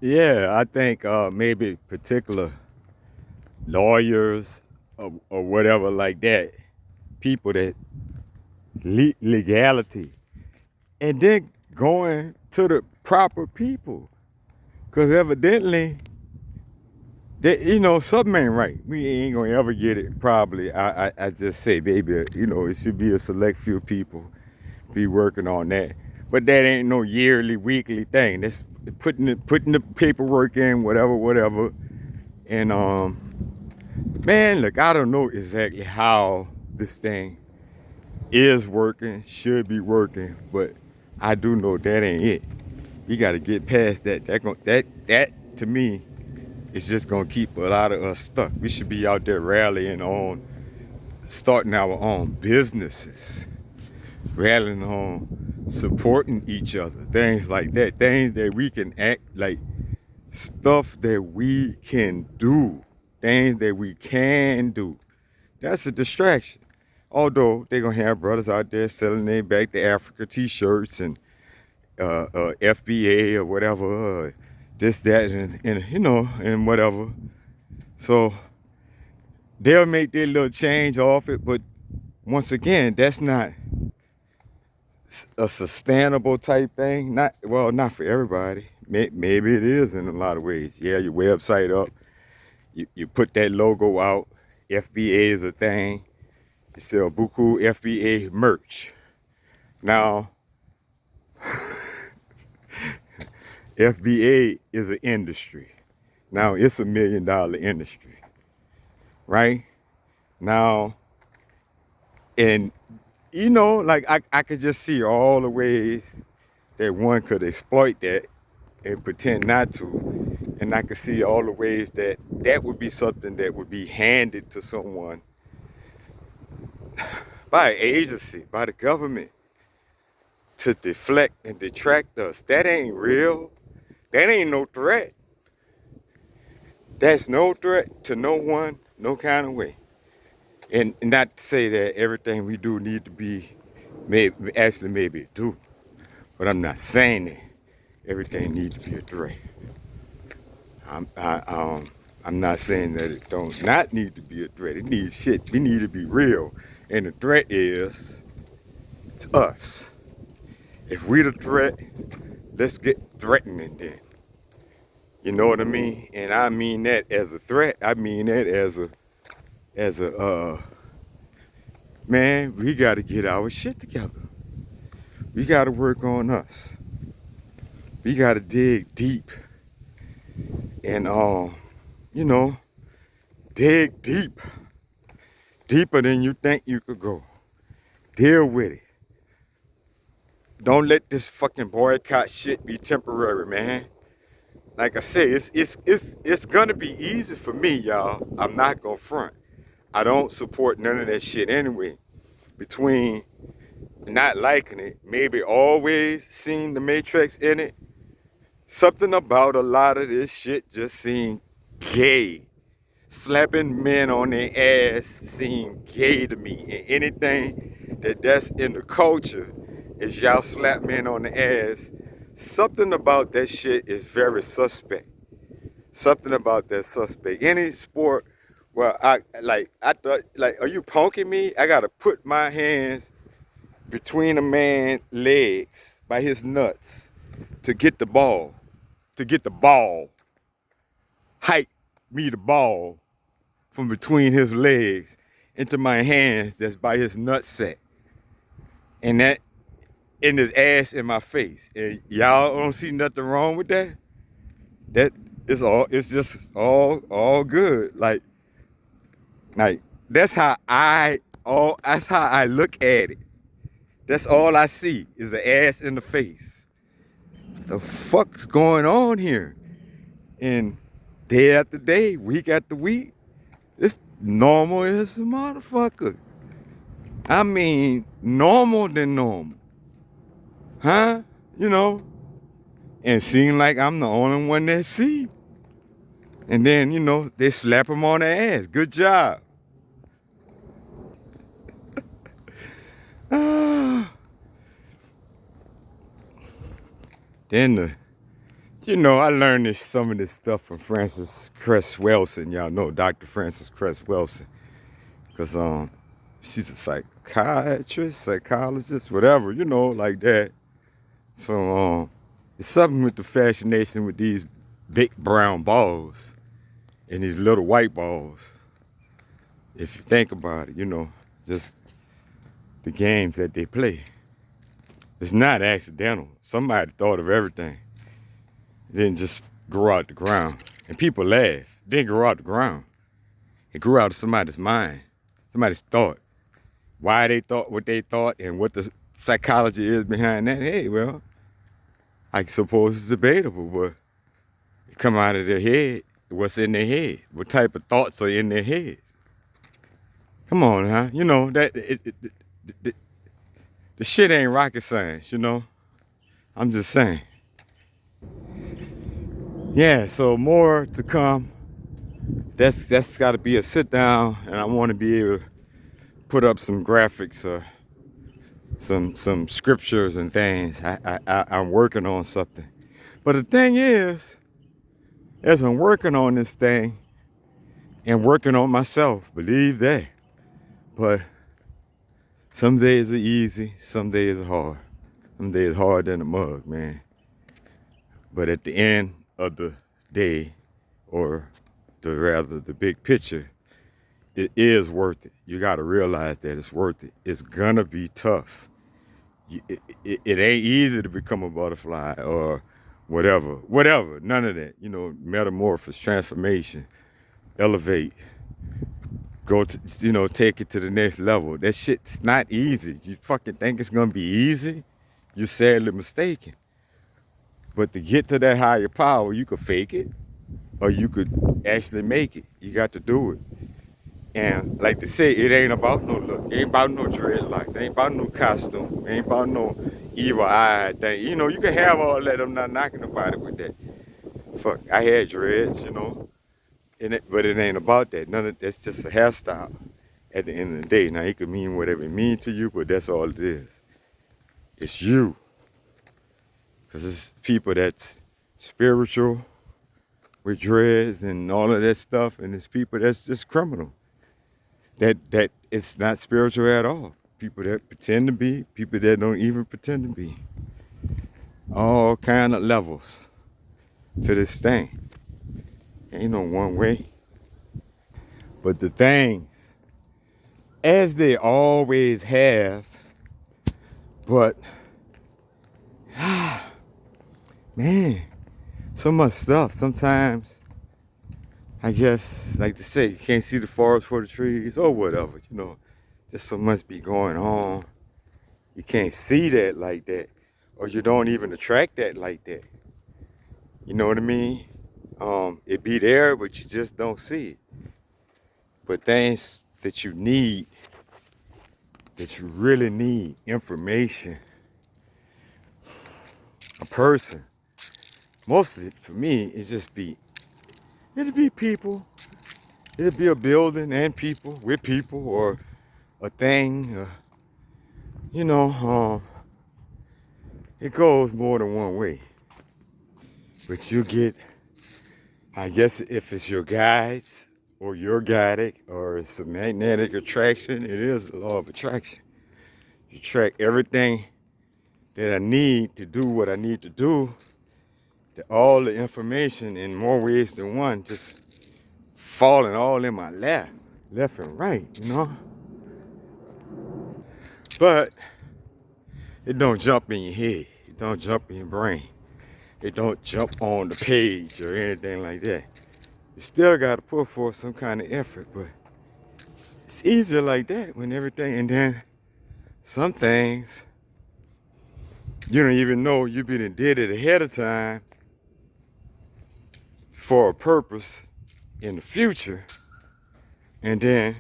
Yeah, I think maybe particular lawyers or whatever like that, people that legality, and then going to the proper people, because evidently that something ain't right. We ain't gonna ever get it. Probably, I just say, baby, it should be a select few people be working on that. But that ain't no yearly, weekly thing. That's putting the paperwork in, whatever. And man, look, I don't know exactly how this thing is working, should be working, but I do know that ain't it. We got to get past that. That to me is just gonna keep a lot of us stuck. We should be out there rallying on starting our own businesses, rallying on supporting each other, things like that, things that we can act like, stuff that we can do, things that we can do. That's a distraction. Although they're gonna have brothers out there selling their back to Africa t-shirts and FBA or whatever, this, that, and and whatever. So they'll make their little change off it, but once again, that's not a sustainable type thing. Not for everybody. Maybe it is in a lot of ways. Yeah, your website up, you put that logo out. FBA is a thing. You sell buku FBA merch. Now, FBA is an industry. Now it's $1 million industry, right? Now, and like I could just see all the ways that one could exploit that and pretend not to. And I could see all the ways that that would be something that would be handed to someone by an agency, by the government, to deflect and detract us. That ain't real. That ain't no threat. That's no threat to no one, no kind of way. And not to say that everything we do need to be, maybe it do, but I'm not saying that everything needs to be a threat. I'm not saying that it don't not need to be a threat. It needs shit. We need to be real, and the threat is to us. If we the threat, let's get threatening then. You know what I mean? And I mean that as a threat. I mean that as a man. We got to get our shit together. We got to work on us. We got to dig deep and you know, dig deep, deeper than you think you could go. Deal with it. Don't let this fucking boycott shit be temporary, man. Like I say, it's gonna be easy for me, y'all. I'm not gonna front. I don't support none of that shit anyway. Between not liking it, maybe always seeing the Matrix in it, something about a lot of this shit just seemed gay. Slapping men on their ass seem gay to me. And anything that's in the culture is y'all slap men on the ass. Something about that shit is very suspect. Something about that suspect. Any sport where I thought, like, are you punking me? I gotta put my hands between a man's legs by his nuts to get the ball. To get the ball. Hike me the ball from between his legs into my hands that's by his nutsack. And that in his ass in my face. And y'all don't see nothing wrong with that? That it's just all good. Like that's how I look at it. That's all I see is the ass in the face. The fuck's going on here? And day after day, week after week, it's normal as a motherfucker. I mean, normal than normal. Huh? You know? And seem like I'm the only one that see. And then, they slap him on the ass. Good job. Then You know, I learned some of this stuff from Frances Cress Welsing. Y'all know Dr. Frances Cress Welsing. Because she's a psychiatrist, psychologist, whatever, you know, like that. So it's something with the fascination with these big brown balls and these little white balls. If you think about it, you know, just the games that they play. It's not accidental. Somebody thought of everything. It didn't just grow out the ground. And people laugh. It didn't grow out the ground. It grew out of somebody's mind, somebody's thought. Why they thought what they thought and what the psychology is behind that. Hey, well, I suppose it's debatable, but it come out of their head, what's in their head, what type of thoughts are in their head. Come on, huh? You know, the shit ain't rocket science, you know? I'm just saying. Yeah, so more to come. That's got to be a sit down, and I want to be able to put up some graphics, some scriptures and things. I'm working on something. But the thing is, as I'm working on this thing and working on myself, believe that. But some days are easy, some days are hard. Some days hard than a mug, man. But at the end of the day, or rather the big picture, it is worth it. You got to realize that it's worth it. It's gonna be tough. It ain't easy to become a butterfly or whatever, none of that. You know, metamorphosis, transformation, elevate, go to, you know, take it to the next level. That shit's not easy. You fucking think it's gonna be easy? You're sadly mistaken. But to get to that higher power, you could fake it or you could actually make it. You got to do it. And like they say, it ain't about no look. It ain't about no dreadlocks. It ain't about no costume. It ain't about no evil eye thing. You know, you can have all that. I'm not knocking nobody with that. Fuck, I had dreads, you know. But it ain't about that. None of that's just a hairstyle at the end of the day. Now, it could mean whatever it means to you, but that's all it is. It's you. Because it's people that's spiritual with dreads and all of that stuff, and it's people that's just criminal. That it's not spiritual at all. People that pretend to be, people that don't even pretend to be. All kind of levels to this thing. Ain't no one way. But the things, as they always have, but man, so much stuff. Sometimes, I guess, like to say, you can't see the forest for the trees or whatever, you know. Just so much be going on. You can't see that like that. Or you don't even attract that like that. You know what I mean? It be there, but you just don't see it. But things that you need, that you really need, information, a person, mostly for me, it'll be people. It'll be a building and people with people or a thing. You know, it goes more than one way. But you get, I guess if it's your guides or you're guided or it's a magnetic attraction, it is the law of attraction. You track everything that I need to do what I need to do, that all the information in more ways than one just falling all in my lap, left and right, you know? But it don't jump in your head. It don't jump in your brain. It don't jump on the page or anything like that. You still got to put forth some kind of effort, but it's easier like that when everything, and then some things, you don't even know you been did it ahead of time for a purpose in the future, and then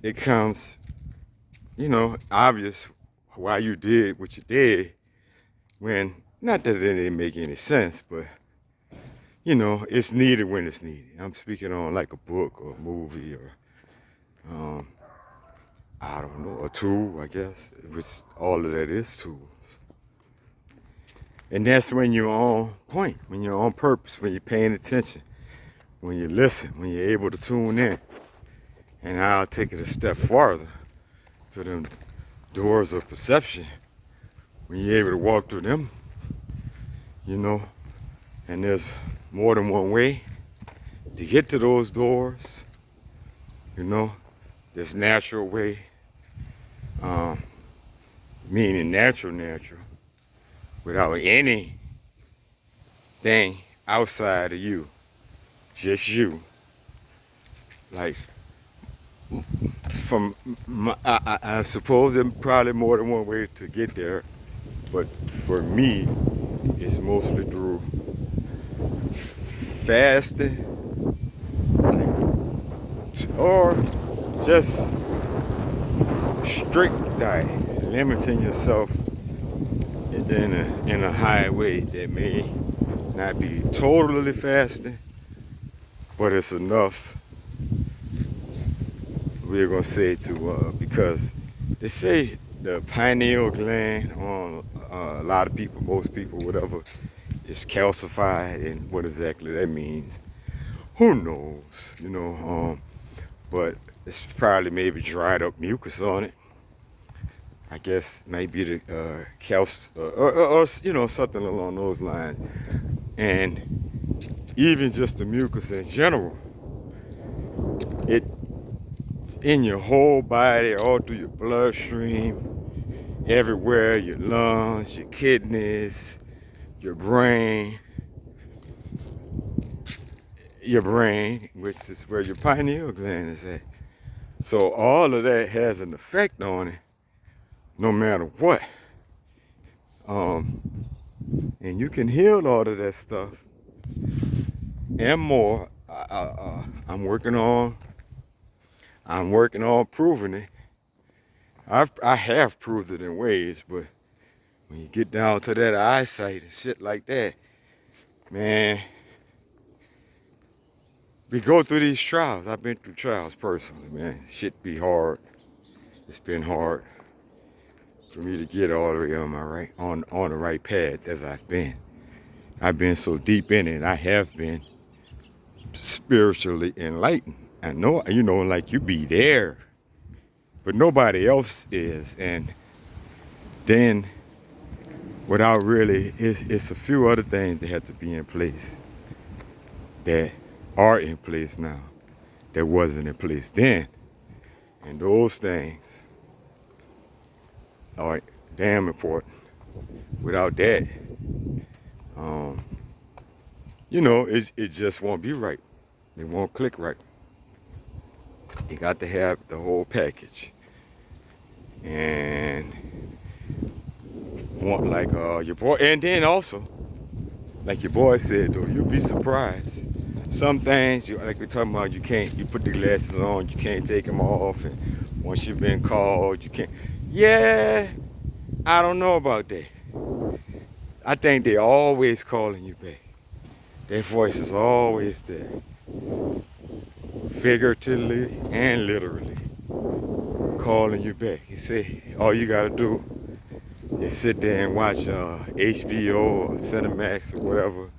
it comes, you know, obvious why you did what you did when, not that it didn't make any sense, but you know, it's needed when it's needed. I'm speaking on like a book or a movie or, I don't know, a tool, I guess, which all of that is tools. And that's when you're on point, when you're on purpose, when you're paying attention, when you listen, when you're able to tune in. And I'll take it a step farther to them doors of perception. When you're able to walk through them, you know, and there's more than one way to get to those doors, you know, there's natural way, um, meaning natural, without anything outside of you, just you. Like, I suppose there's probably more than one way to get there, but for me, it's mostly through fasting or just strict diet, limiting yourself in a high way that may not be totally fasting, but it's enough, we're gonna say, to because they say the pineal gland on a lot of people, most people, whatever, is calcified, and what exactly that means, who knows, you know, but it's probably maybe dried up mucus on it. I guess maybe the or you know, something along those lines. And even just the mucus in general, it in your whole body, all through your bloodstream, everywhere, your lungs, your kidneys, your brain, which is where your pineal gland is at. So all of that has an effect on it, no matter what. And you can heal all of that stuff and more. I'm working on proving it. I have proved it in ways, but when you get down to that eyesight and shit like that, man, we go through these trials. I've been through trials personally, man. Shit be hard. It's been hard for me to get all the way on the right path as I've been. I've been so deep in it. I have been spiritually enlightened. I know, you know, like you be there, but nobody else is. And then without really, it's a few other things that have to be in place that are in place now that wasn't in place then. And those things are damn important. Without that, you know, it just won't be right. It won't click right. You got to have the whole package. And want like your boy, and then also, like your boy said though, you'll be surprised. Some things, like we're talking about, you put the glasses on, you can't take them off, and once you've been called, you can't. Yeah, I don't know about that. I think they're always calling you back. Their voice is always there, figuratively and literally, calling you back. He said, all you gotta do is sit there and watch HBO or Cinemax or whatever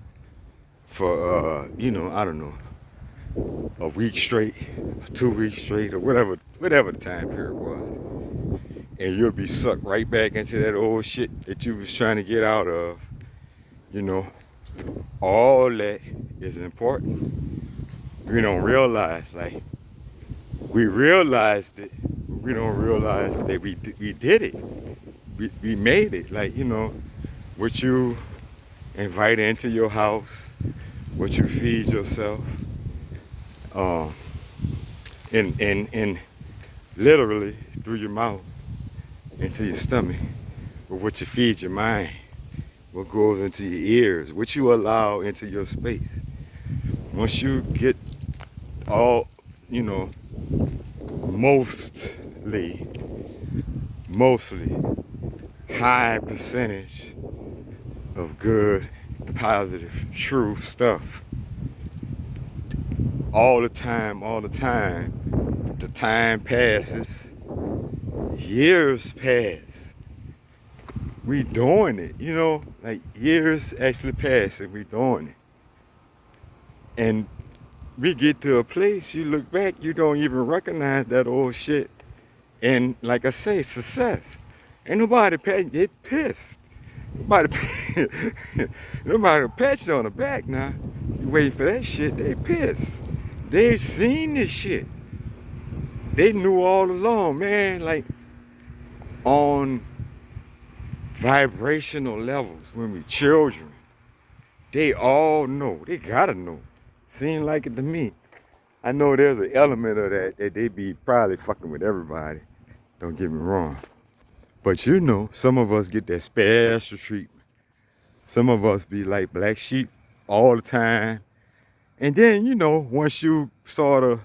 for, you know, I don't know, a week straight, 2 weeks straight, or whatever the time period was. And you'll be sucked right back into that old shit that you was trying to get out of, you know. All that is important. We don't realize, like, we realized it, but we don't realize that we did it. We made it, like, you know, what you invite into your house, what you feed yourself, and literally through your mouth into your stomach, but what you feed your mind, what goes into your ears, what you allow into your space. Once you get all, you know, mostly high percentage of good, positive, true stuff all the time, the time passes, years pass, we doing it, like years actually pass and we doing it. And we get to a place, you look back, you don't even recognize that old shit. And like I say, success. Ain't nobody pat get pissed. Nobody, nobody pat you on the back now. You wait for that shit, they pissed. They seen this shit. They knew all along, man, like on vibrational levels when we children. They all know. They gotta know. Seem like it to me. I know there's an element of that they be probably fucking with everybody. Don't get me wrong. But some of us get that special treatment. Some of us be like black sheep all the time. And then, once you sort of,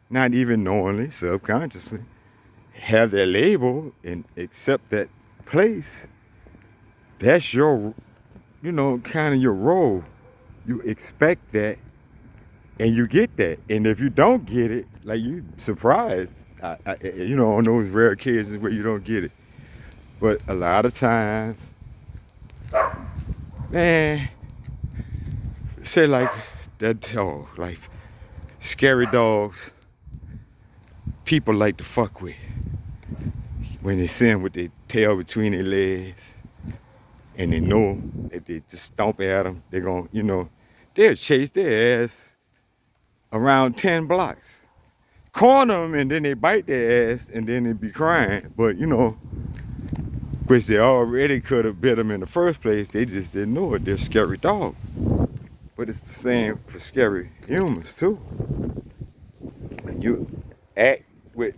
not even knowingly, subconsciously, have that label and accept that place, that's your, kind of your role. You expect that and you get that. And if you don't get it, like you surprised, on those rare occasions where you don't get it. But a lot of times, man, say like that dog, like scary dogs, people like to fuck with when they see them with their tail between their legs and they know if they just stomp at them, they're going, they'll chase their ass around 10 blocks. Corner them and then they bite their ass and then they be crying. But, which they already could have bit them in the first place, they just didn't know it. They're scary dogs. But it's the same for scary humans too. You act with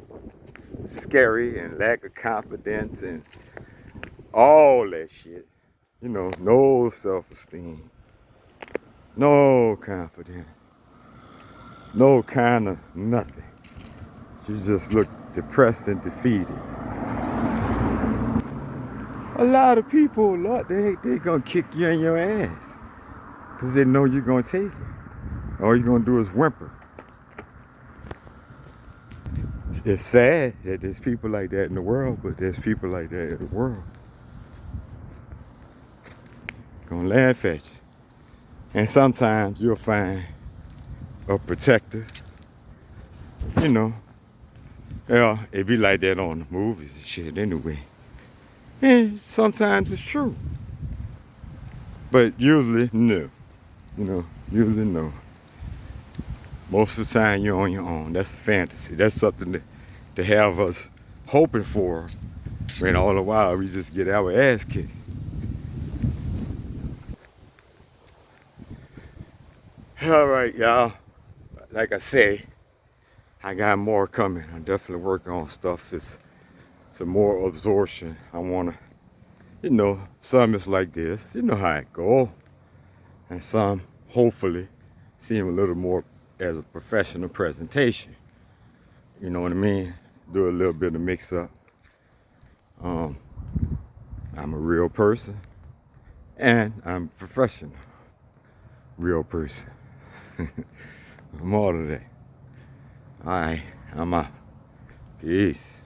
scary and lack of confidence and all that shit. No self-esteem, no confidence, no kind of nothing. You just look depressed and defeated. A lot of people, Lord, they gonna kick you in your ass because they know you're gonna take it. All you're gonna do is whimper. It's sad that there's people like that in the world, but there's people like that in the world. Gonna laugh at you. And sometimes you'll find a protector. Yeah, it be like that on the movies and shit anyway. And sometimes it's true. But usually, no. Usually no. Most of the time you're on your own. That's a fantasy. That's something to have us hoping for when all the while we just get our ass kicked. All right, y'all. Like I say, I got more coming. I'm definitely working on stuff. It's some more absorption. I want to, some is like this. You know how it go. And some, hopefully, seem a little more as a professional presentation. You know what I mean? Do a little bit of mix up. I'm a real person. And I'm a professional. Real person. I'm all of that. All right, I'm out. Peace.